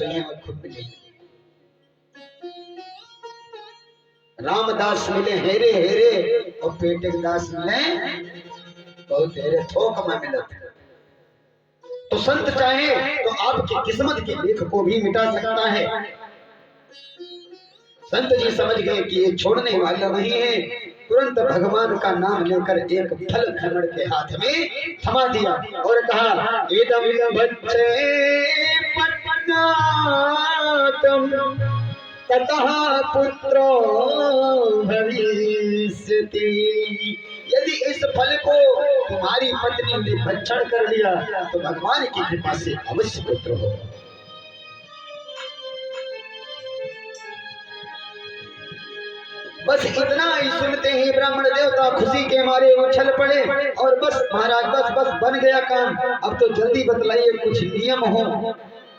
चाहिए और खुद मिले। रामदास मिले हेरे हेरे और पेटे दास मिले बहुत हेरे, थोक में मिलत। तो संत चाहे तो आपकी किस्मत के लेख को भी मिटा सकता है। संत जी समझ गए कि ये छोड़ने वाला नहीं है, तुरंत भगवान का नाम लेकर एक फल भ्रमण के हाथ में थमा दिया और कहा, इदं बच्चे पट्नातम ततः पुत्रो भविष्यति। यदि इस फल को तुम्हारी पत्नी ने भक्षण कर लिया तो भगवान की कृपा से अवश्य पुत्र होगा। बस इतना ही सुनते ही ब्राह्मण देवता खुशी के मारे उछल पड़े और बस महाराज बस बस बन गया काम। अब तो जल्दी बतलाइए, कुछ नियम हो।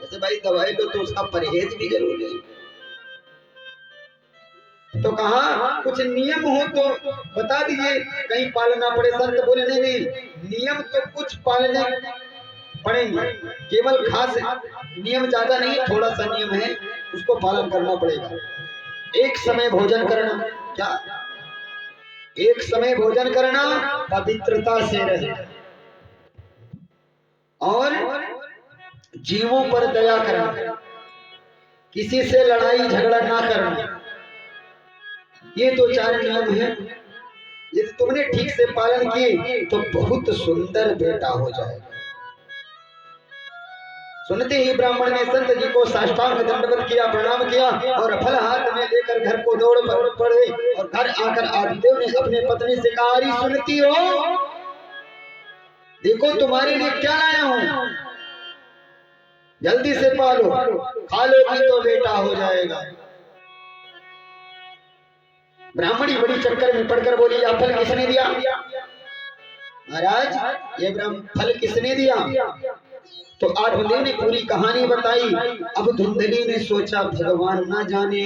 जैसे भाई दवाई लो तो उसका परहेज भी जरूरी है, तो कहा कुछ नियम हो तो बता दीजिए, कहीं पालना पड़े। संत बोले नहीं नहीं, नियम तो कुछ पालने पड़ेंगे, केवल खास नियम ज्यादा नहीं, थोड़ा सा नियम है, उसको पालन करना पड़ेगा। एक समय भोजन करना, क्या एक समय भोजन करना, पवित्रता से रहे और जीवों पर दया करना, किसी से लड़ाई झगड़ा ना करना, ये दो चार नियम है। यदि तुमने ठीक से पालन किए तो बहुत सुंदर बेटा हो जाएगा। सुनते ही ब्राह्मण ने संत जी को साष्टांग दंडवत किया, प्रणाम किया और फल हाथ में लेकर घर को दौड़ पड़े और घर आकर आदिदेव ने अपने पत्नी से कहा, अरे सुनती हो, देखो तुम्हारे लिए क्या लाया हूं, जल्दी से पालो, खा लोगी तो बेटा हो जाएगा। ब्राह्मणी बड़ी चक्कर में पड़कर बोली, यह फल किसने दिया? महाराज ये ब्राह्मण फल किसने दिया? तो आठवले ने पूरी कहानी बताई। अब धुंधली ने सोचा, भगवान ना जाने,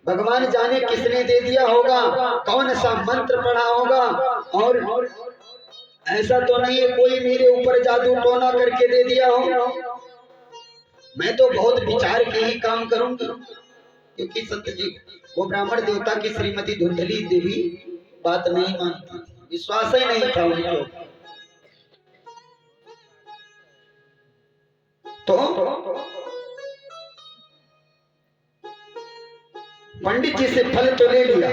भगवान जाने किसने दे दिया होगा, कौन सा मंत्र पढ़ा होगा, और ऐसा तो नहीं है कोई मेरे ऊपर जादू टोना करके दे दिया हो। मैं तो बहुत विचार के ही काम करूंगी, क्योंकि संत जी वो ब्राह्मण देवता की श्रीमती धुंधली देवी बात नहीं मानती, विश्वास ही नहीं था उनको। तो पंडित जी से फल तो ले लिया,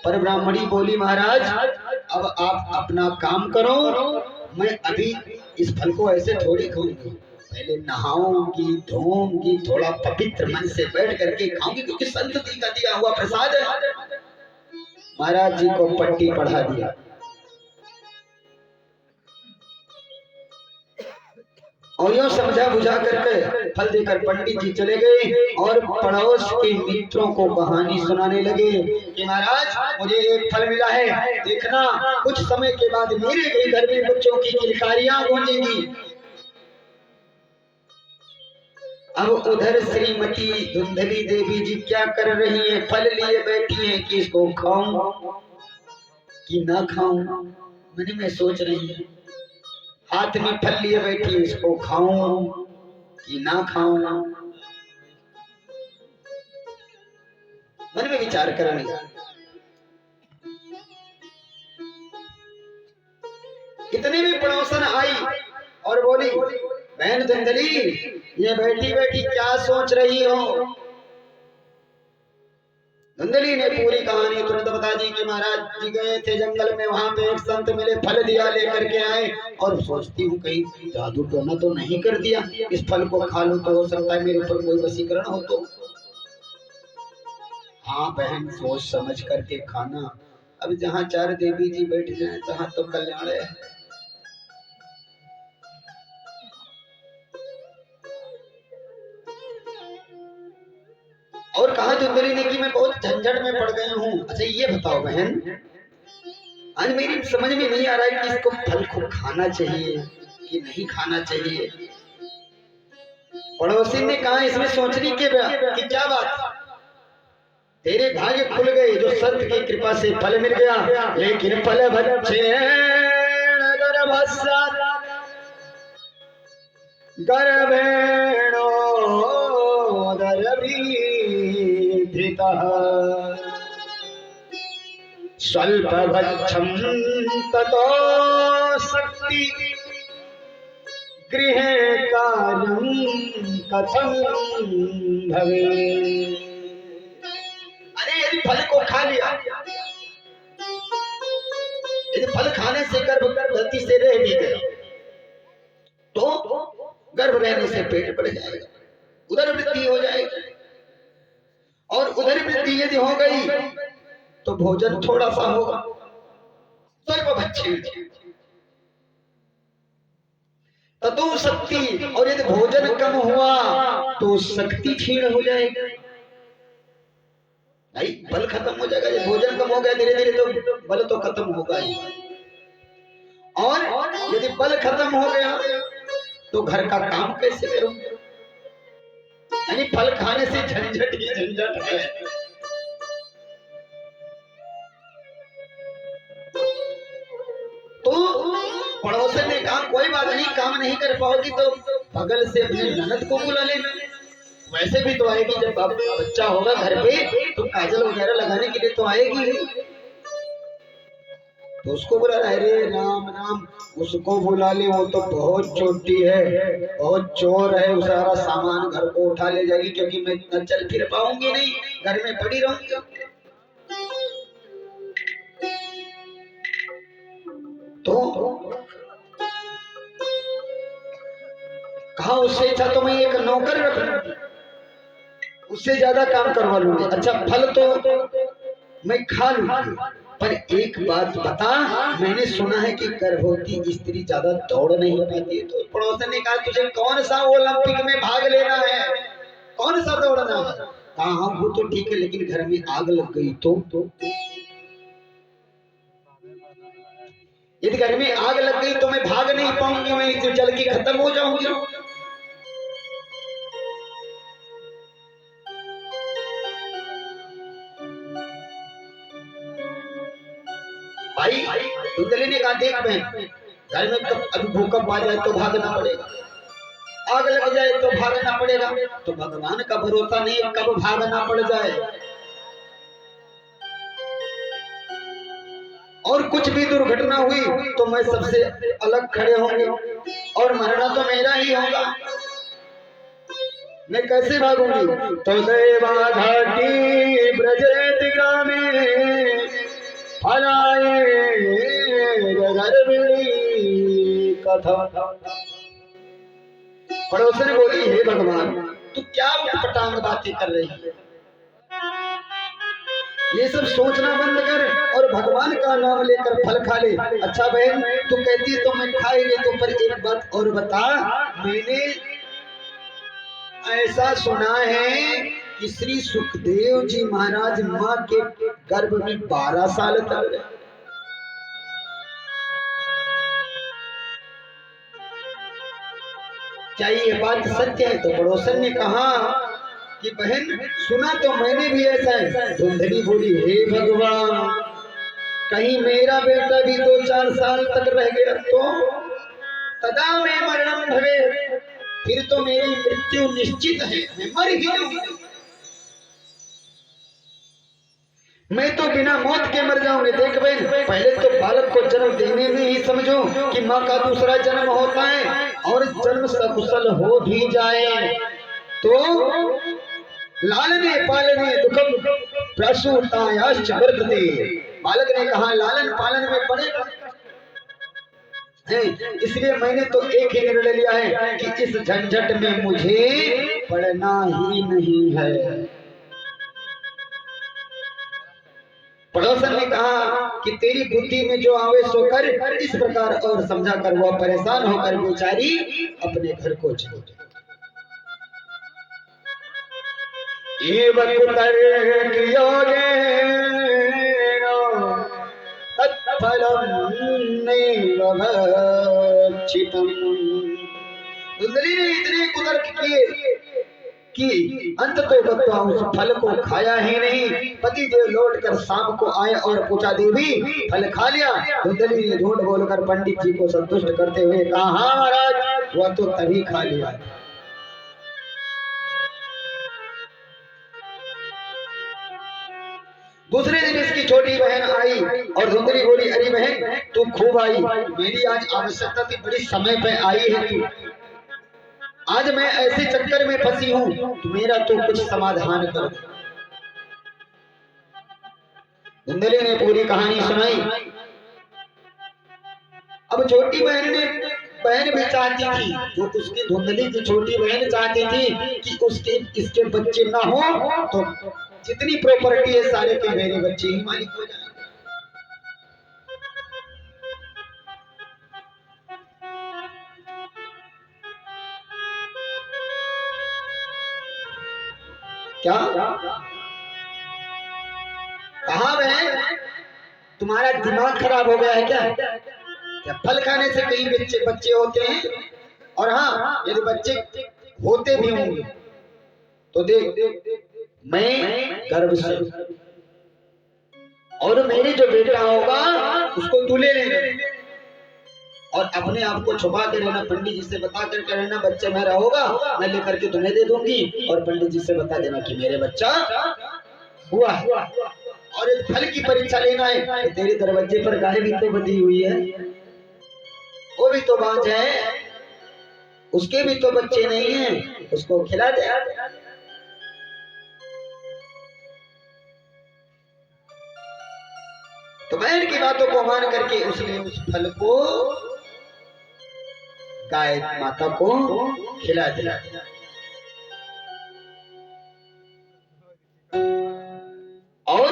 पर ब्राह्मणी बोली, महाराज अब आप अपना काम करो, मैं अभी इस फल को ऐसे थोड़ी खाऊंगी, पहले नहाऊंगी धोऊंगी, थोड़ा पवित्र मन से बैठ करके खाऊंगी, क्योंकि संत जी का दिया हुआ प्रसाद है। महाराज जी को पट्टी पढ़ा दिया और यूं समझा बुझा करके फल देकर पंडित जी चले गए और पड़ोस के मित्रों को कहानी सुनाने लगे कि महाराज मुझे एक फल मिला है, देखना कुछ समय के बाद मेरे भी घर में बच्चों की किलकारियां गूंजेंगी। अब उधर श्रीमती धुंधली देवी जी क्या कर रही है, फल लिए बैठी है कि इसको खाऊं कि ना खाऊं, मन में सोच रही है। हाथ में फल लिए बैठी, इसको खाऊं कि ना खाऊं, मन में विचार करने। इतने में पड़ोसन आई और बोली, बहन धुंधली ये बैठी बैठी क्या सोच रही हो? धुंधली ने पूरी कहानी तुरंत बता दी कि महाराज जी गए थे जंगल में, वहां पे एक संत मिले, फल दिया, लेकर के आए और सोचती हूँ कहीं जादू टोना तो नहीं कर दिया, इस फल को खा लो तो हो सकता है मेरे ऊपर कोई वशीकरण हो। तो हाँ बहन सोच समझ करके खाना, अब जहाँ चार देवी जी बैठ जाए तहाँ तो कल्याण है। और कहा धुंधली ने कि मैं बहुत झंझट में पड़ गई हूँ। अच्छा ये बताओ बहन, आज मेरी समझ में नहीं आ रहा है कि इसको फल को खाना चाहिए कि नहीं खाना चाहिए। पड़ोसी ने कहा, इसमें सोचने की क्या बात, तेरे भाग्य खुल गए, जो संत की कृपा से फल मिल गया, लेकिन फल बच्चे गर्भेणो स्थितः स्वल्पभक्षं ततो शक्ति गृहे कार्यं कथं भवे। अरे यदि फल को खा लिया, यदि फल खाने से गर्भ गति से रह भी गया तो गर्भ रहने से पेट बढ़ जाएगा, उदर वृद्धि हो जाएगी, और उदर वृद्धि यदि हो गई तो भोजन थोड़ा सा होगा, स्वल्प भक्षी ततो शक्ति, और यदि भोजन कम हुआ तो शक्ति क्षीण हो जाएगी। नहीं, बल खत्म हो जाएगा। जब भोजन कम हो गया धीरे धीरे तो बल तो खत्म होगा ही, और यदि बल खत्म हो गया तो घर का काम कैसे करूंगा? यानी फल खाने से झंझट ही झंझट है। तो पड़ोसन ने कहा कोई बात नहीं, काम नहीं कर पाओगी तो बगल से अपने ननद को बुला लेना, वैसे भी तो आएगी, जब बच्चा होगा घर पे तो काजल वगैरह लगाने के लिए तो आएगी। तो उसको बुला, अरे राम राम, उसको बुला ले, वो तो बहुत छोटी है, बहुत चोर है, वो सारा सामान घर को उठा ले जाएगी, क्योंकि मैं इतना चल फिर पाऊंगी नहीं, घर में पड़ी रहूंगी। तो कहा उससे अच्छा तो मैं एक नौकर रख लूंगी, उससे ज्यादा काम करवा लूंगी। अच्छा फल तो मैं खा लूंगी, पर एक बात बता, मैंने सुना है कि गर्भवती स्त्री ज्यादा दौड़ नहीं पाती है। तो पड़ोसन ने कहा तुझे कौन सा ओलंपिक में भाग लेना है, कौन सा दौड़ना है? कहा हाँ वो तो ठीक है, लेकिन घर में आग लग गई तो यदि घर में आग लग गई तो मैं भाग नहीं पाऊंगी, मैं जल के खत्म हो जाऊंगी। भाई धुंधली ने कहा देख बहन, घर में अभी भूकंप आ जाए तो भागना पड़ेगा, आग लग जाए तो भागना पड़ेगा, तो भगवान का भरोसा नहीं कब भागना पड़ जाए, और कुछ भी दुर्घटना हुई तो मैं सबसे अलग खड़े होंगे, और मरना तो मेरा ही होगा, मैं कैसे भागूंगी? तो देवा घाटी ब्रजेत ग्रामे फलाए गर्भिणी कथा। पड़ोसन बोली हे भगवान, तू क्या उटपटांग बातें कर रही है, ये सब सोचना बंद कर और भगवान का नाम लेकर फल खा ले। अच्छा बहन तू कहती है तो मैं खा ही ले, तो पर एक बात और बता, मैंने ऐसा सुना है कि श्री सुखदेव जी महाराज माँ के गर्भ में 12 साल तक रहे। क्या ये बात सत्य है? तो पड़ोसन ने कहा कि बहन सुना तो मैंने भी ऐसा है। धुंधली बोली हे भगवान, कहीं मेरा बेटा भी 2-4 साल तक रह गया तो तदा मैं मरणम भवे, फिर तो मेरी मृत्यु निश्चित है, मैं मर ही जाऊंगी, मैं तो बिना मौत के मर जाऊंगी। देख बहन, पहले तो बालक को जन्म देने में ही समझो कि माँ का दूसरा जन्म होता है, और जन्म सकुशल हो भी जाए तो लालने पालने दुखम प्रसूतायाश्च वर्तते। बालक ने कहा लालन पालन में पड़ेगा, इसलिए मैंने तो एक ही निर्णय लिया है कि इस झंझट में मुझे पड़ना ही नहीं है। पड़ोसन ने कहा कि तेरी बुद्धि में जो आवे सो कर, इस प्रकार और समझा कर वह परेशान होकर बेचारी अपने घर को चली गई। धुंधली ने इतने कुतर्क किए कि अंत तो उस फल को खाया ही नहीं। पति देव लौट कर शाम को आए और पूछा देवी फल खा लिया? धुंधली ने झूठ बोलकर पंडित जी को संतुष्ट करते हुए कहा हाँ महाराज, वह तो तभी खा लिया। दूसरे दिन इसकी छोटी बहन आई और धुंधली बोली, अरे बहन तू खूब आई, मेरी आज आवश्यकता थी, बड़ी समय पे आई है तू, आज मैं ऐसे चक्कर में फंसी हूँ, तो मेरा तो कुछ समाधान कर दे। धुंधली ने पूरी कहानी सुनाई। अब छोटी बहन भी चाहती थी, जो उसकी धुंधली की छोटी बहन चाहती थी कि उसके इसके बच्चे ना हो तो जितनी प्रॉपर्टी है सारे के मेरे बच्चे ही मालिक हो जाए। क्या कहा बहन, तुम्हारा दिमाग खराब हो गया है क्या? क्या फल खाने से कई बच्चे होते हैं? और हाँ, यदि बच्चे होते भी होंगे तो देख, मैं गर्भ से, और मेरे जो बेटा होगा उसको तू ले लेना और अपने आप को छुपा के रहना, पंडित जी से बता करके रहना बच्चा मेरा होगा, मैं लेकर के तुम्हें दे दूंगी, और पंडित जी से बता देना कि मेरे बच्चा हुआ है। और एक फल की परीक्षा लेना है, तो तेरे दरवाजे पर गाय भी तो बंधी हुई है, वो भी तो बांझ है, उसके भी तो बच्चे नहीं है, उसको खिला दे। तो बहन की बातों को मान करके उसने उस फल को गाय माता को खिला दिया। और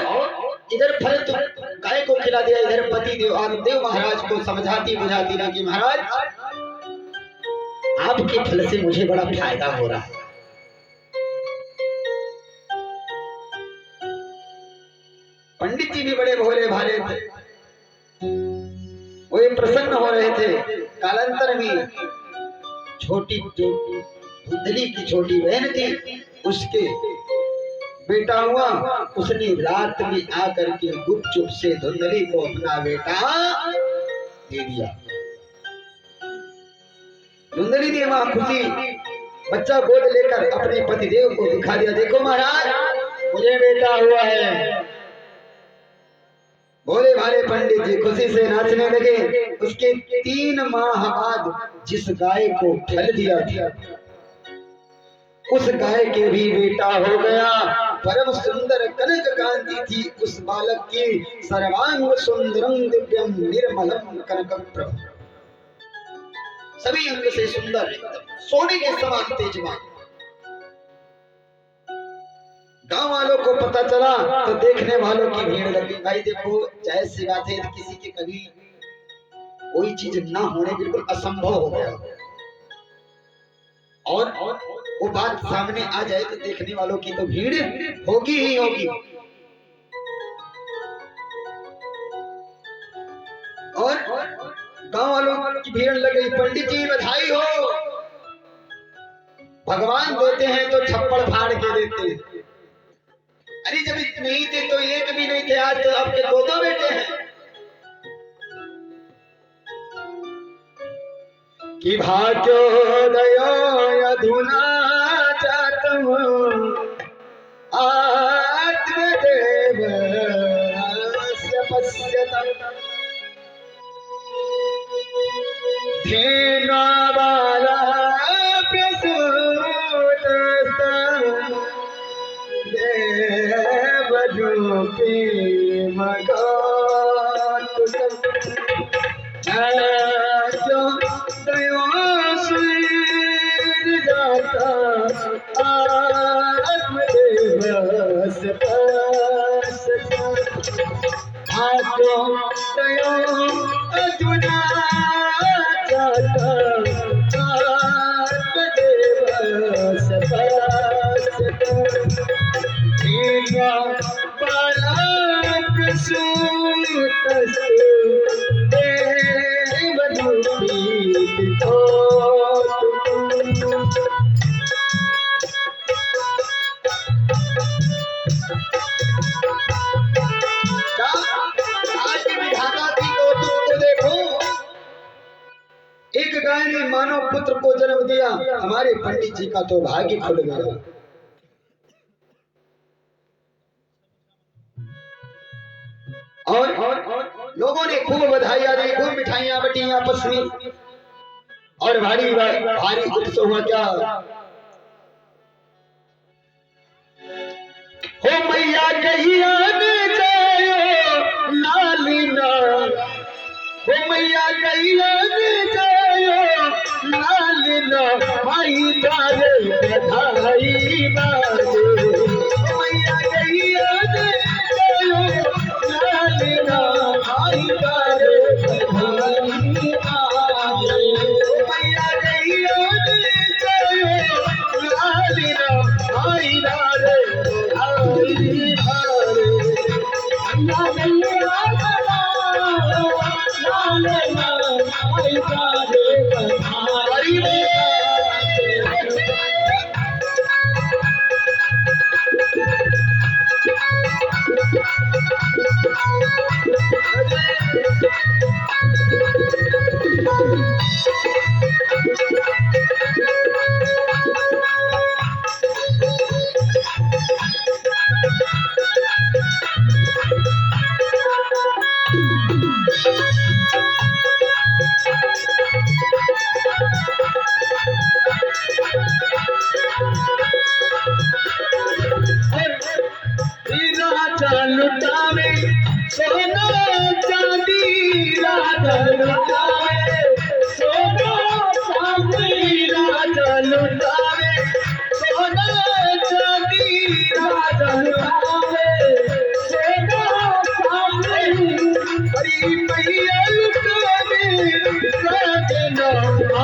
इधर फल तो गाय को खिला दिया, इधर पति देव महाराज को समझाती बुझाती ना कि महाराज आपके फल से मुझे बड़ा फायदा हो रहा है। पंडित जी भी बड़े भोले भाले थे, वो प्रसन्न हो रहे थे। कालांतर में छोटी धुंधली की छोटी बहन थी, उसके बेटा हुआ, उसने रात में आकर के गुपचुप से धुंधली को अपना बेटा दे दिया। धुंधली ने वहां खुशी बच्चा गोद लेकर अपने पतिदेव को दिखा दिया, देखो महाराज मुझे बेटा हुआ है। भोले भाले पंडित जी खुशी से नाचने लगे। उसके 3 माह बाद जिस गाय को फल दिया था उस गाय के भी बेटा हो गया। परम सुंदर कनक कांति थी उस बालक की, सर्वांग सुंदरम दिव्यम निर्मलम कनक प्रभ, सभी अंग से सुंदर, सोने के समान तेजवान। गांव वालों को पता चला तो देखने वालों की भीड़ लगी। भाई देखो, जायज सी बात है, किसी के कभी कोई चीज ना होने बिल्कुल असंभव हो गया और वो बात सामने आ जाए तो देखने वालों की तो भीड़ होगी ही होगी। और गांव वालों की भीड़ लग गई। पंडित जी बधाई हो, भगवान देते हैं तो छप्पड़ फाड़ के देते हैं। अरे जब नहीं थे तो एक भी नहीं थे, आज तो आपके 2 बेटे हैं। कि भाग्योदय अधुना जातम् आत्मदेव पश्यतम् धेना बाला प्रसूतस्तम् देवरूपी मगातुतम् एक गाय ने मानव पुत्र को जन्म दिया। हमारे पंडित जी का तो भाग्य खुल गया। और लोगों ने खूब बधाइयां दी, खूब मिठाइयां बटी आपस में, और भारी भारी उत्सव हुआ। क्या हो मैया गैया ने जायो लालिना, हो मैया गैया ने जायो लालिना, माई डाले बधाई बाजे, हो मैया गैया ने जायो लालिना, माई डाले बधाई बाजे, हो मैया गैया ने जायो लालिना, माई डाले बधाई बाजे। लुटावे सोना चांदी, राजा लुटावे सोना चांदी, राजा लुटावे सोना चांदी, राजा लुटावे सोना चांदी, हरी मैया लुटावे राजना,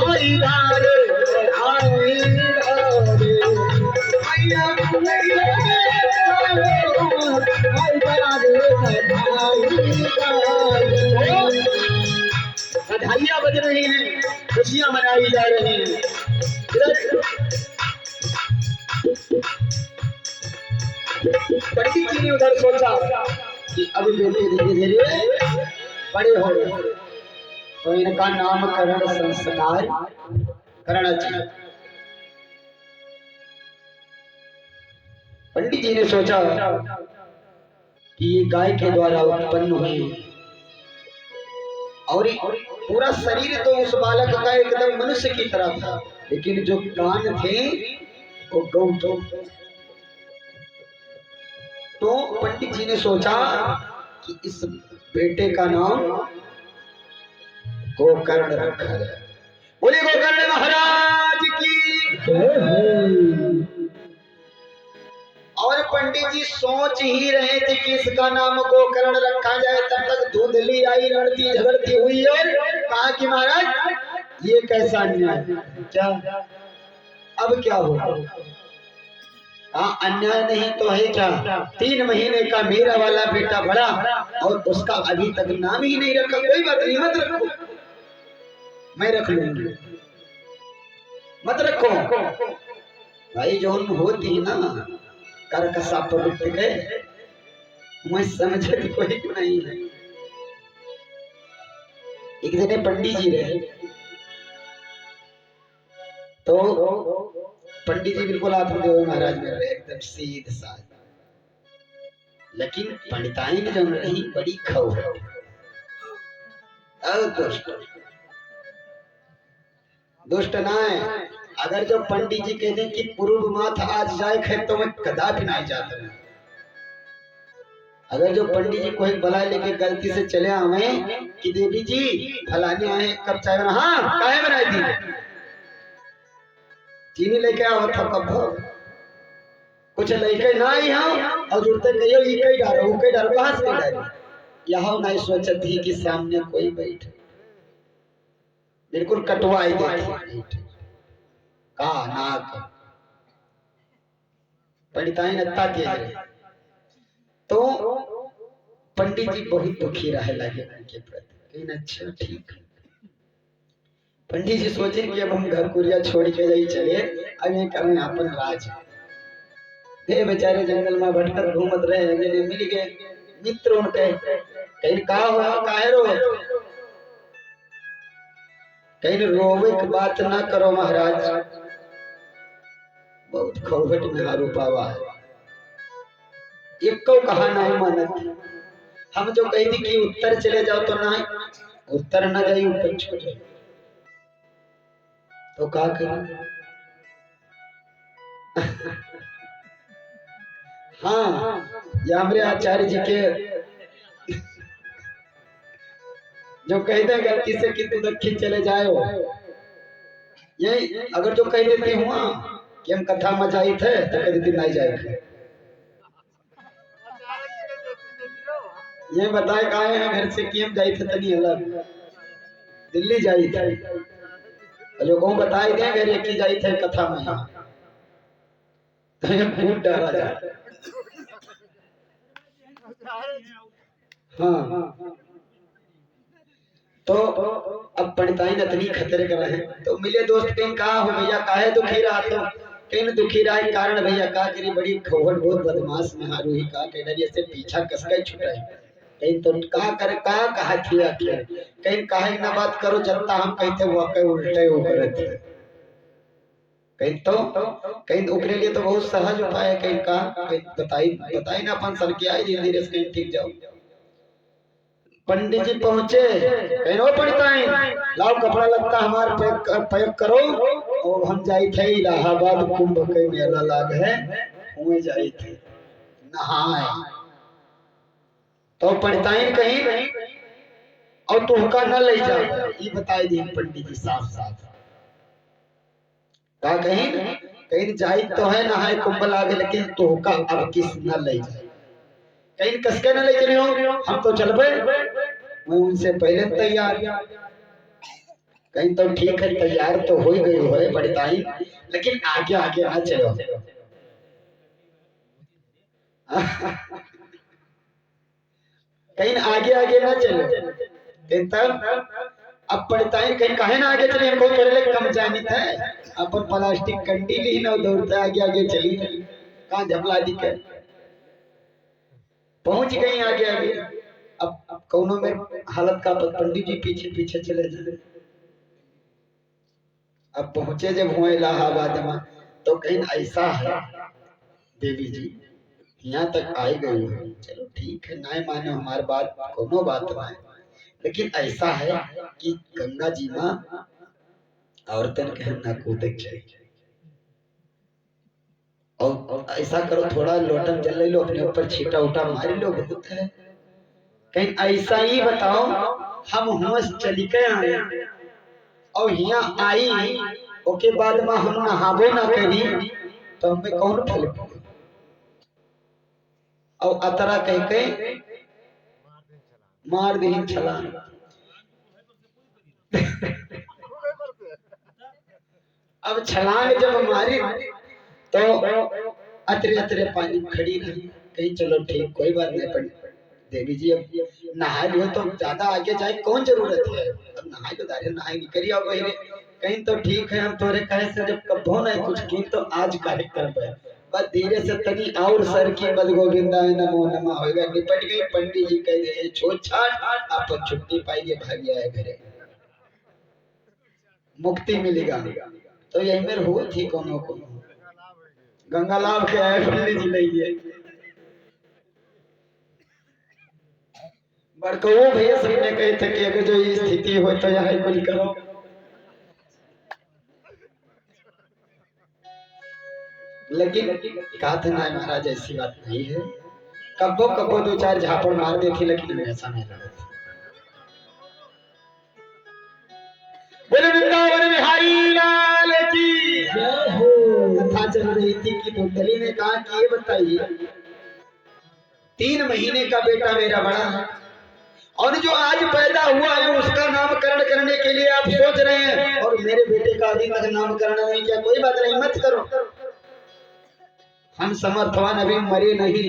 आई रे आई रे मैया मैया बधाइयां बज रही हैं, खुशियां मनाई जा रही हैं। पंडित जी ने उधर सोचा कि अब बेटे धीरे धीरे बड़े हो रहे, तो इनका नामकरण संस्कार करना चाहिए। पंडित जी ने सोचा कि ये गाय के द्वारा उत्पन्न हुए, और पूरा शरीर तो उस बालक का एकदम मनुष्य की तरह था, लेकिन जो कान थे वो गौ थे। तो पंडित जी ने सोचा कि इस बेटे का नाम गोकर्ण रखा जाए। बोले गोकर्ण महाराज की। और पंडित जी सोच ही रहे थे कि इसका नाम गोकर्ण रखा जाए, तब तक धुंधली आई लड़ती झगड़ती हुई और कहा कि महाराज ये कैसा अन्याय, क्या अब क्या होगा? हाँ, अन्याय नहीं तो है क्या? 3 महीने का मेरा वाला बेटा बड़ा और उसका अभी तक नाम ही नहीं रखा। कोई बात नहीं, मत रखो, मैं रख लूंगी, मत रखो भाई। जो होती ना कर कसा पवित्र है, मैं समझे कोई नहीं है। एक दिन पंडित जी रहे, तो पंडित जी बिल्कुल आत्मदेव महाराज में रहे, एकदम सीध साध, लेकिन पंडिताई में जो रही बड़ी खौ है, दुष्ट दुष्ट ना है। अगर जो पंडित जी कहते कि पूर्व माथ आज जाए खेतों में कदापि नहीं जाते। अगर जो पंडित जी को एक बुलाए लेके गलती से चले आवे कि देवी जी फलाने आए, कब चाय बना? हाँ, काहे बनाई थी? चीनी लेके आओ था कब कुछ लेके ना आई हम, और जुड़ते कहियो ई कई डारो ऊ कई डारो, कहां से डारो? यहाँ नहीं सोचत थी कि सामने कोई बैठे, बिल्कुल कटवाई देती का नाक पंडिताई नत्ता तेज। तो पंडित जी बहुत दुखी रहे लगे उनके प्रति। अच्छा ठीक है, पंडित जी सोचे कि अब हम घर कुरिया छोड़ के जाई चले, अब ये करें अपन राज। ये बेचारे जंगल में भटकर घूमत रहे, जने मिल गए मित्र उनके, कहीं कहा हुआ काहे रो, कहीं रोवे की बात ना करो महाराज, बहुत खौघट में हारू पावा है, एक को कहा नहीं मानत, हम जो कही थी कि उत्तर चले जाओ तो ना, उत्तर न जाई ऊपर छोड़े तो क्या करें। हाँ, ये हमारे आचार्य जी के जो कहते गलती से कि तू दक्षिण चले जाओ, ये अगर जो कह देते हुआ कि हम कथा में जाई थे तो कह देती नहीं जाए, ये बताए कहे हैं घर से कि हम जाई थे तनी अलग दिल्ली जाई थे, लोगों को बताए दे घर एक ही जाई थे कथा में, तो ये खूब डरा जाए। हाँ, तो अब पंडिताइन इतनी खतरे कर रहे हैं तो मिले दोस्त कहीं कहा हो भैया काहे दुखी रहा, तो कहीं दुखी रहा है कारण भैया का करी बड़ी खौहट बहुत बदमाश में हारू ही का कह डरिए से पीछा कसका छुटा है, कहीं तो का करे का कहा थी आखिर कहीं काहे ना बात करो जनता हम कहते वो के उल्टे हो करे थे, कहीं तो कहीं ओकरे लिए तो बहुत सहज उपाय है, कहीं का बताई बताई ना अपन सर के आई धीरे धीरे कहीं ठीक जाओ। पंडित जी पहुंचे, कहो पंडिताइन लाओ कपड़ा लगता हमारे पैक करो और हम जाई थे इलाहाबाद कुंभ के मेला लाग है हुए जाई थे नहाए, तो पंडिताइन कहीं और तुहका न ले जा, ये बताई दी पंडित जी साफ साफ का कहीं कहीं जाई तो है नहाए कुंभ लागे लेकिन तुहका अब किस न ले जाए, कहीं कसके न ले चले हो हम तो चलबे, मैं उनसे पहले तैयार, कहीं तो ठीक है तैयार तो हो ही गई हो बड़ताई लेकिन आगे आगे ना चलो। कहीं आगे आगे ना चलो, कहीं तब अब पड़ताई कहीं कहे ना आगे चले हमको करे ले कम जानी था अपन प्लास्टिक कंडी ली ना दौड़ता आगे आगे चली कहाँ झपला दी के पहुंच गई आगे आगे, अब कौनों में हालत का पंडित जी पीछे पीछे चले जाए, अब पहुंचे जब हुए इलाहाबाद में तो कहीं ऐसा है देवी जी यहाँ तक आई गई हो चलो ठीक है ना माने हमारी बात कोनो बात नहीं, लेकिन ऐसा है कि गंगा जी में औरतन के ना कूदे चाहिए और ऐसा करो थोड़ा लोटन जल ले लो अपने ऊपर छीटा उठा मार लो बहुत है, कहीं ऐसा ही बताओ हम हुमस चली के आए और यहाँ आई ओके बाद में हम नहाबो ना करी तो हमें कौन फल और अतरा कह के मार दी छलांग। अब छलांग जब मारी तो अतरे अतरे पानी खड़ी रही, कहीं चलो ठीक कोई बात नहीं पंडित देवी जी अब नहा लियो तो ज्यादा आगे जाए कौन जरूरत है, अब नहाए तो दारे नहाए निकली आओ बहिरे कहीं तो ठीक है हम तोरे कहे से जब कभो नहीं कुछ की तो आज काहे कर पाए बस धीरे से तनी और सर की बद गोविंदाय नमो नमः होएगा निपट गई, पंडित जी कह दे छोड़ छाड़ आप छुट्टी पाइए भाग आए घरे मुक्ति मिलेगा, तो यही मेरे हुई थी कोनो को गंगा लाभ के आए पंडित जी लइए बड़को भैया सही ने कहे थे कि अगर जो ये स्थिति हो तो यहाँ कुछ करो, लेकिन कहा था ना महाराज ऐसी बात नहीं है, कब्बो कब्बो दो चार झापड़ मार दी थी लेकिन ऐसा नहीं लगा था। बोले वृंदावन बिहारी लाल की जय हो। कथा चल रही थी कि धुंधली ने कहा कि ये बताइए 3 महीने का बेटा मेरा बड़ा है और जो आज पैदा हुआ है उसका नामकरण करने के लिए आप सोच रहे हैं और मेरे बेटे का अभी तक नामकरण नहीं किया, कोई बात नहीं मत करो हम समर्थवान अभी मरे नहीं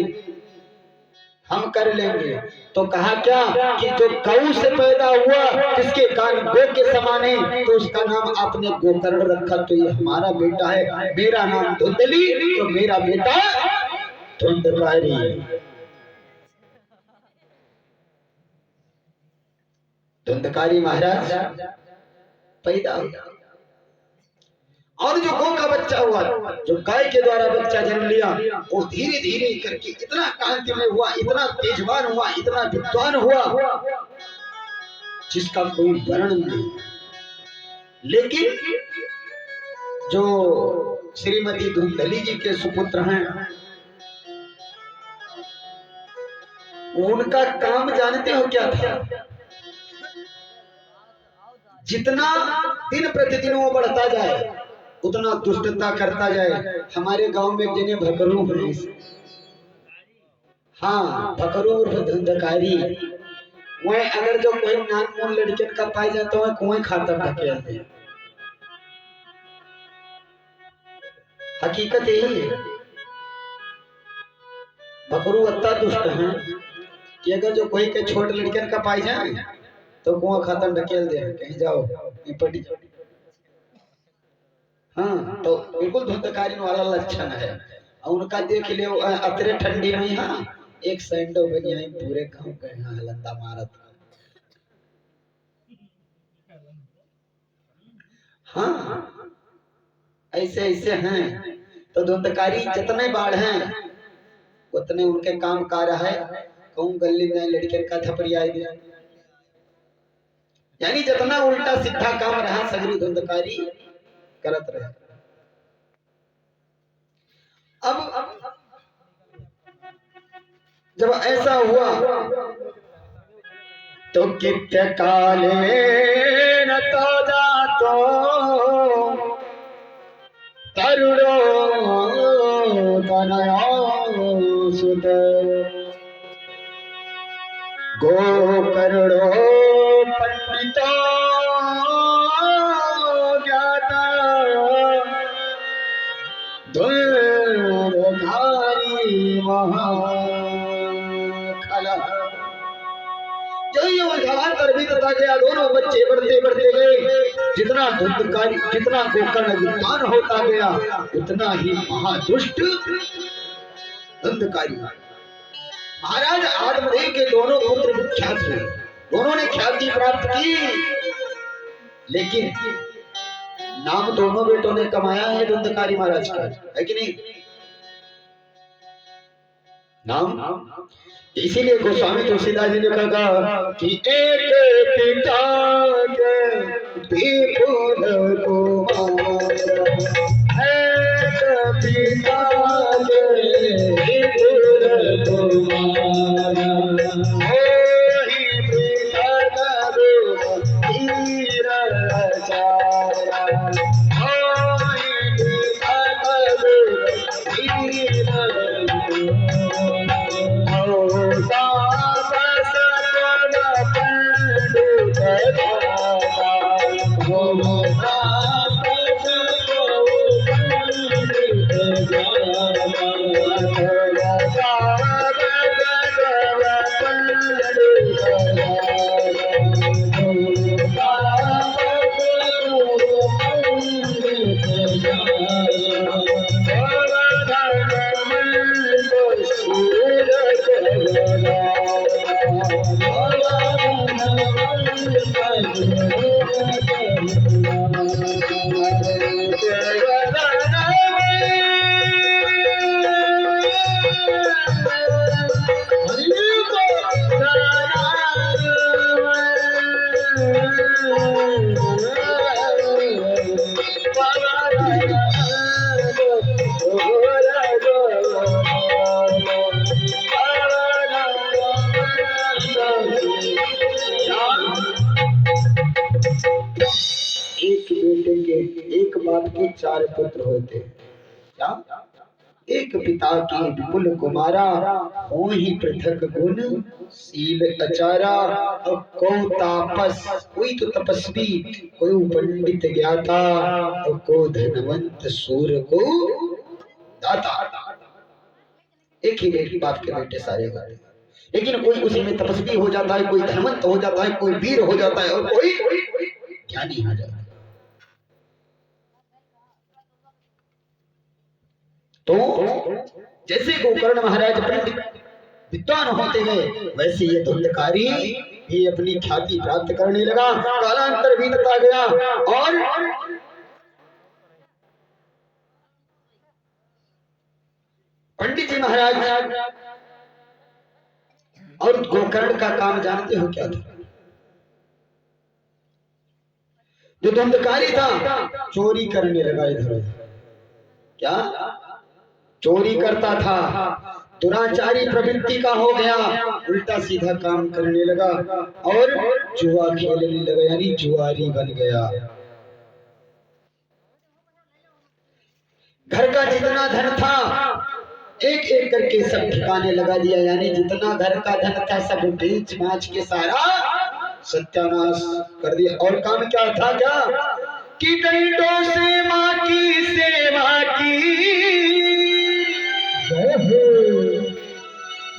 हम कर लेंगे, तो कहा क्या कि जो गौ से पैदा हुआ जिसके कान गो के समान है तो उसका नाम आपने गोकर्ण रखा, तो ये हमारा बेटा है, मेरा नाम धुंधली तो मेरा बेटा धुंधकारी धुंधकारी महाराज पैदा हुआ और जो गौ का बच्चा हुआ, जो गाय के द्वारा बच्चा जन्म लिया, वो धीरे धीरे करके इतना कांतिमय हुआ, इतना तेजवान हुआ, इतना विद्वान हुआ जिसका कोई वर्णन नहीं। लेकिन जो श्रीमती धुंधली जी के सुपुत्र हैं, उनका काम जानते हो क्या था? जितना दिन प्रतिदिन वो बढ़ता जाए उतना दुष्टता करता जाए। हमारे गांव में जिन्हें भकरू है, हाँ भकरू और धंधकारी, वह अगर जो कोई नानमून लड़कियन का पाई जाता है कुएं खाता ढकेल दे। हकीकत यही है, भकरू अत्ता दुष्ट है कि अगर जो कोई के छोट लड़कियन का पाई जाए तो कुआं खाता ढकेल दे, कहीं जाओ निपट जाओ। हाँ, तो बिल्कुल धुंधकारी वाला लक्षण है। और उनका देख ले अतरे ठंडी में यहाँ एक सैंडो बनी आई पूरे गांव का यहाँ हलंदा मारत। हाँ ऐसे ऐसे हैं। तो धुंधकारी जितने बाढ़ हैं उतने उनके काम कार्य है। कहूँ गली में लड़के का थपड़िया दिया, यानी जितना उल्टा सीधा काम रहा सगरी धुंधकारी करत रहे। अब जब ऐसा हुआ तो कित्ते काले न तो जातो तरुणो तनयो सुत गो करुणो पंडितो ज्ञाता धुंधकारी महाखला। जो ये वधांतर बीतता गया, दोनों बच्चे बढ़ते बढ़ते गए। जितना धुंधकारी, जितना गोकर्ण विद्वान होता गया उतना ही महादुष्ट धुंधकारी। महाराज आदमदेव के दोनों पुत्र विख्यात हुए, दोनों ने ख्याति प्राप्त की, लेकिन नाम दोनों बेटों ने कमाया है धुंधकारी महाराज का, है कि नहीं? नाम इसीलिए गोस्वामी तुलसीदास जी ने कहा कि एक पिता के विपुल कुमार, एक पिता के विपुल कुमार, ओहि पृथक धीर चारा, ओहि पृथक धीर चार पुत्र होते, क्या? एक पिता की विपुल कुमारा, हो ही पृथक गुण शील अचारा। और को तापस, कोई तो तपस्वी, कोई पंडित ज्ञाता, और को धनवंत सूर्य को दाता। एक ही बाप के बेटे सारे गाते, लेकिन कोई उसी में तपस्वी हो जाता है, कोई धनवंत हो जाता है, कोई वीर हो जाता है, और कोई ज्ञानी हो जाता है। तो जैसे गोकर्ण महाराज पंडित विद्वान होते गए, वैसे ये धुंधकारी भी अपनी ख्याति प्राप्त करने लगा। कालांतर बीतता गया और पंडित जी महाराज और गोकर्ण का काम जानते हो क्या था? जो धंधकारी था चोरी करने लगा इधर। क्या चोरी करता था, दुराचारी प्रवृत्ति का हो गया, उल्टा सीधा काम करने लगा और जुआ खेलने लगा, यानी जुआरी बन गया। घर का जितना धन था एक एक करके सब ठिकाने लगा दिया, यानी जितना घर का धन था सब बेच बाच के सारा सत्यानाश कर दिया। और काम क्या था? क्या कि डंडों से माँ की सेवा की,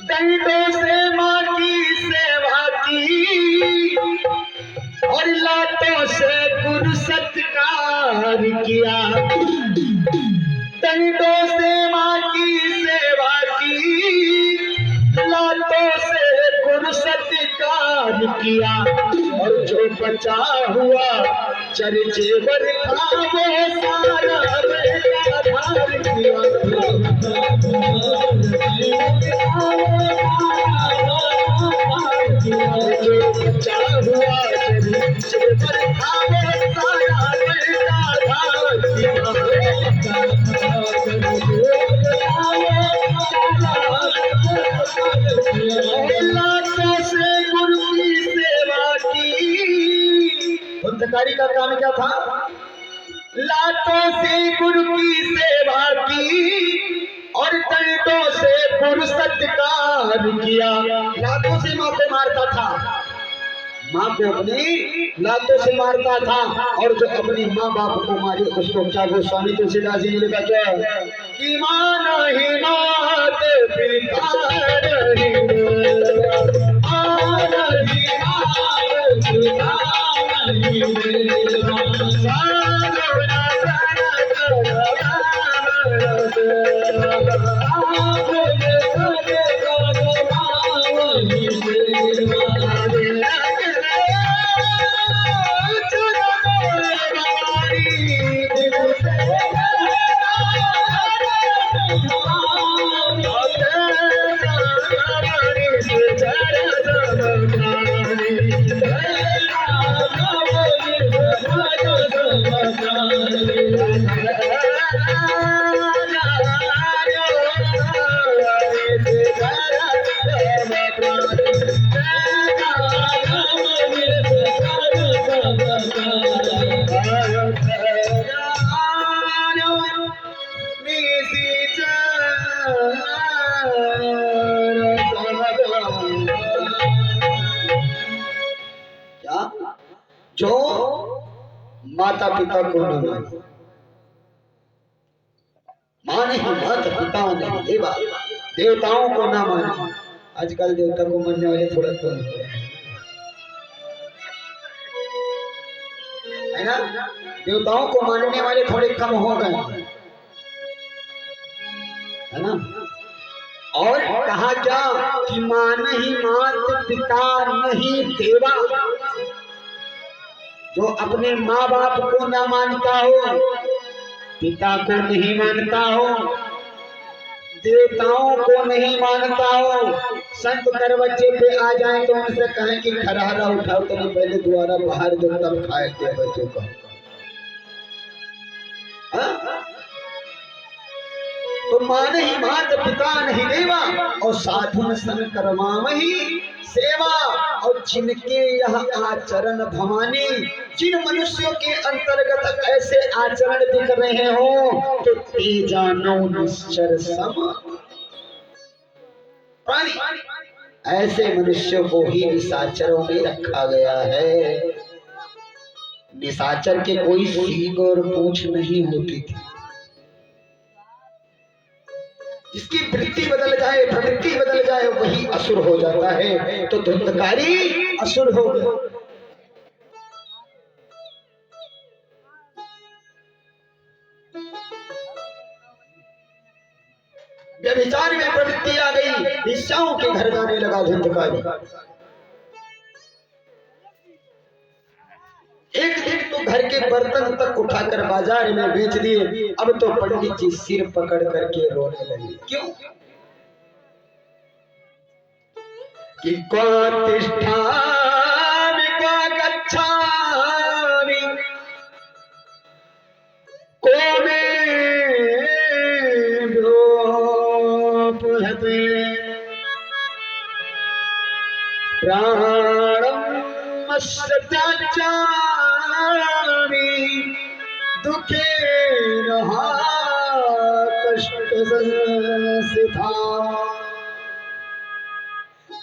डंडों से माँ की सेवा की और लातों से गुरु सत्कार किया। डंडों से माँ की सेवा की, लातों से गुरु सत्कार किया और जो बचा हुआ चरजेवर था वो सारा बेकार किया। जो बचा हुआ चरजेवर था वो सारा बेकार किया। लातों से गुरु की सेवा की, धंधकारी का काम क्या था? लातों से गुरु की सेवा की और डंडों से गुरु सत्कार किया। लातों से माँ को मारता था, माँ को अपनी लातों से मारता था, और जो अपनी माँ बाप को मारे उसको क्या गोस्वामी तुलसीदास जी ने लिखा क्या कि माँ नहीं मात पिता जो माता पिता को न माने, माँ नहीं माता पिता नहीं देवा, देवताओं को न माने। आजकल देवता को मानने वाले थोड़ा कम है ना, देवताओं को मानने वाले थोड़े कम हो गए है ना। और कहा क्या कि माँ नहीं माता पिता नहीं देवा, जो अपने माँ बाप को न मानता हो, पिता को नहीं मानता हो, देवताओं को नहीं मानता हो, संत दरवाजे पे आ जाए तो उनसे कहें कि खरहरा उठाओ तो नहीं, पहले द्वारा बाहर दो तब खाए थे बच्चों का। तो माँ नहीं मात पिता नहीं देवा और साधुन सन करवावही सेवा। और जिनके यह आचरण भवानी, जिन मनुष्यों के अंतर्गत ऐसे आचरण दिख रहे हो तो ते जानो निश्चर सम प्राणी, ऐसे मनुष्यों को ही निशाचरों में रखा गया है। निशाचर के कोई सींग और पूंछ नहीं होती थी, जिसकी वृत्ति बदल जाए, प्रवृत्ति बदल जाए, वही असुर हो जाता है। तो धुंधकारी असुर हो गया। व्यभिचार में प्रवृत्ति आ गई, वेश्याओं के घर जाने लगा धुंधकारी। एक दिन तो तो घर के बर्तन तक उठाकर बाजार में बेच दिए। अब तो पंडित जी सिर पकड़ करके रोने लगे। क्यों? कि को तिष्ठामि को गच्छामि को मे भ्योपहते प्राणमस्य त्याज्यामि दुःखेन हा कष्ट संस्थिता।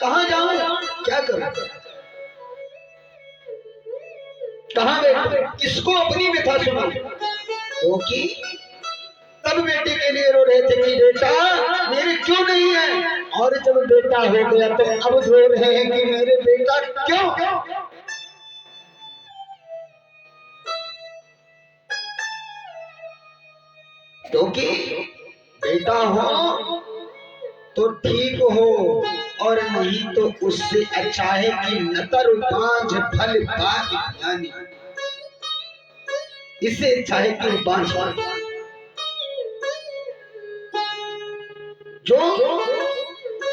कहाँ जाऊं, क्या करूं, कहाँ बैठूं, किसको अपनी व्यथा सुनाऊं? क्योंकि तब बेटे के लिए रो रहे थे कि बेटा मेरे क्यों नहीं है, और जब बेटा हो गया तो अब रो रहे हैं कि मेरे बेटा क्यों। क्योंकि बेटा हो तो ठीक हो, और नहीं तो उससे अच्छा है कि नतर बांझ फल बाग ज्ञानी। इससे अच्छा है कि बांझ जो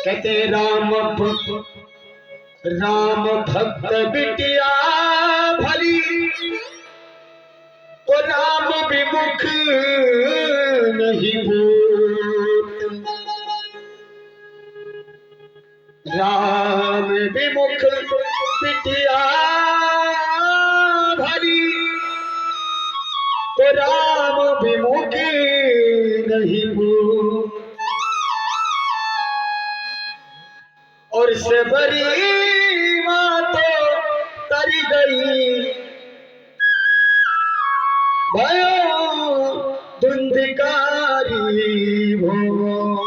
कहते राम भक्त बिटिया भली तो राम विमुख नहीं भूत। राम विमुख बिटिया भली तो राम विमुख नहीं भूत। और से बड़ी माँ तो तरी गई भयो धुंधकारी भोग।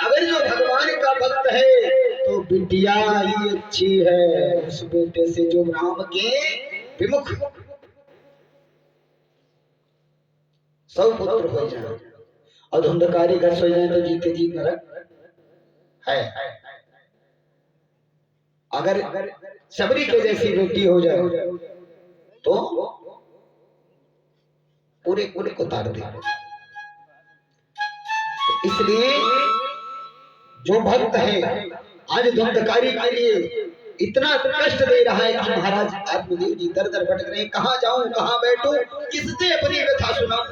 अगर जो भगवान का भक्त है तो बिटिया ही अच्छी है, उस बेटे से जो राम के विमुख सब पुत्र हो जाए और धुंधकारी घर सो जाए तो जीते जी नरक है। अगर शबरी के जैसी बेटी हो जाए तो पूरे पूरे को तार दे। इसलिए जो भक्त है आज धुंधकारी के लिए इतना कष्ट दे रहा है कि महाराज आत्मदेव जी दर दर भटक रहे हैं। कहाँ जाऊं, कहाँ बैठूं, किससे अपनी व्यथा सुनाऊं।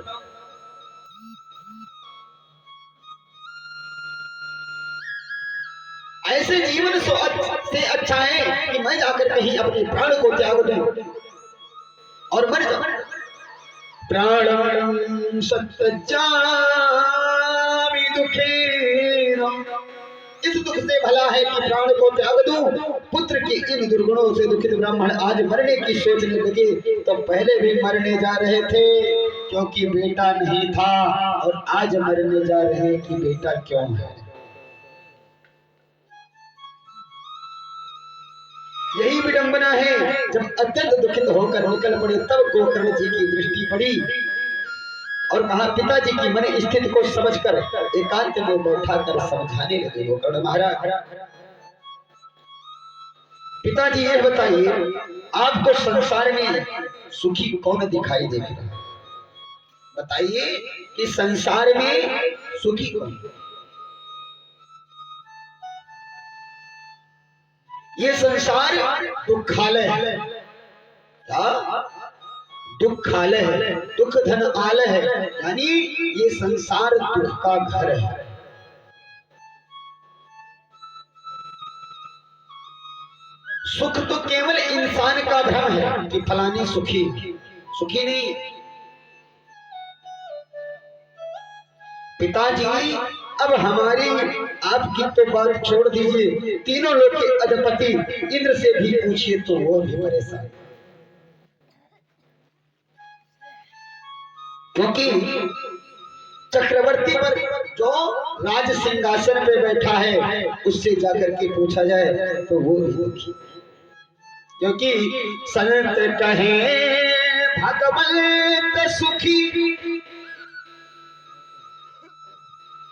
ऐसे जीवन से अच्छा है कि मैं जाकर कहीं अपने प्राण को त्याग दूं और मर जाऊं। प्राणं सत्यजामि दुःखेन। इस दुख से भला है कि प्राण को त्याग दूं। पुत्र की इन दुर्गुणों से दुखित ब्राह्मण आज मरने की सोचने लगे तो पहले भी मरने जा रहे थे क्योंकि बेटा नहीं था, और आज मरने जा रहे हैं कि बेटा क्यों है। यही विडंबना है। जब अत्यंत दुखित होकर निकल पड़े तब गोकर्ण जी की दृष्टि पड़ी और कहा पिताजी की मन स्थिति को समझकर एकांत में बैठाकर समझाने लगे। गोकर्ण महाराज, पिताजी ये बताइए आपको संसार में सुखी कौन दिखाई देगा? बताइए कि संसार में सुखी कौन? ये संसार दुखालय है। क्या? दुखालय है, दुख धन आलय है, यानी ये संसार दुख का घर है। सुख तो केवल इंसान का भ्रम है कि फलानी सुखी, सुखी नहीं। पिताजी अब हमारी आपकी तो बात छोड़ दीजिए, तीनों लोग के अधिपति इंद्र से भी पूछिए तो वो भी परेशान, क्योंकि चक्रवर्ती पर जो राज सिंहासन पे बैठा है उससे जाकर के पूछा जाए तो वो भी दुखी। क्योंकि संत कहे भगवंत सुखी,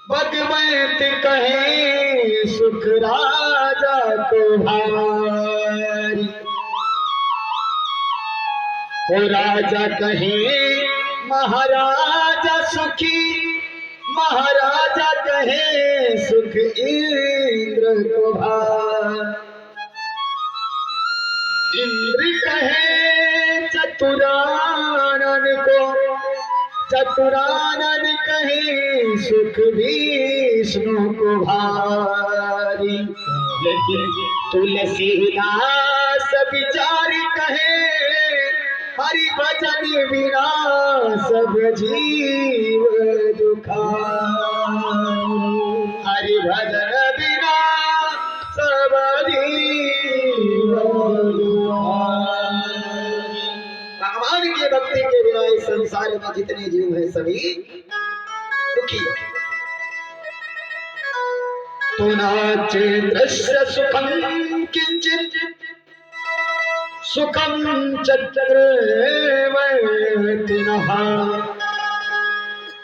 भगवंत कहे सुख राजा को भारी। हो राजा कहे महाराजा सुखी, महाराजा कहे सुख इंद्र को भाई, इंद्र कहे चतुरानन को, चतुरानन कहे सुख विष्णु को भारी, लेकिन तुलसीदास विचार कहे हरि भजन बिना सब जीव दुखारी, हरि भजन बिना सब जीव दुखारी। भगवान के भक्ति के बिना इस संसार में जितने जीव हैं सभी दुखी। तो नाचे दृश्य सुखम किंचित सुखम चक्रवर्तिनः,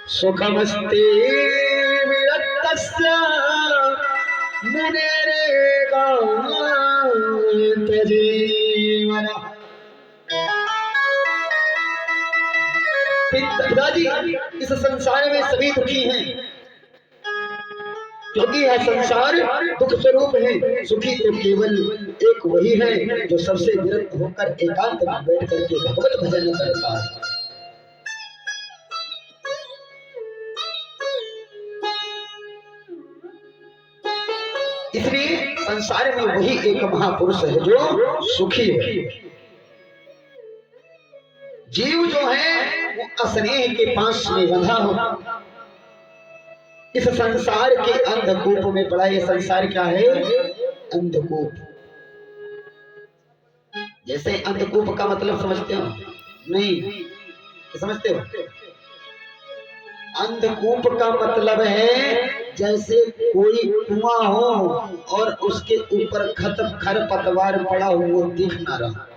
सुखमस्ति विरक्तस्य मुनेरेकान्तजीवनः। पिताजी इस संसार में सभी दुखी हैं, क्योंकि यह संसार दुख स्वरूप है। सुखी तो केवल एक वही है जो सबसे विरक्त होकर एकांत में बैठ करके भगवत भजन करता है। इसलिए संसार में वही एक महापुरुष है जो सुखी है। जीव जो है वो अस्नेह के पास में बंधा हो, इस संसार के अंधकूप में पड़ा। ये संसार क्या है? अंधकूप। जैसे अंधकूप का मतलब समझते हो? नहीं, क्या समझते हो? अंधकूप का मतलब है जैसे कोई कुआं हो और उसके ऊपर खरपतवार पड़ा हो, वो दिख ना रहा।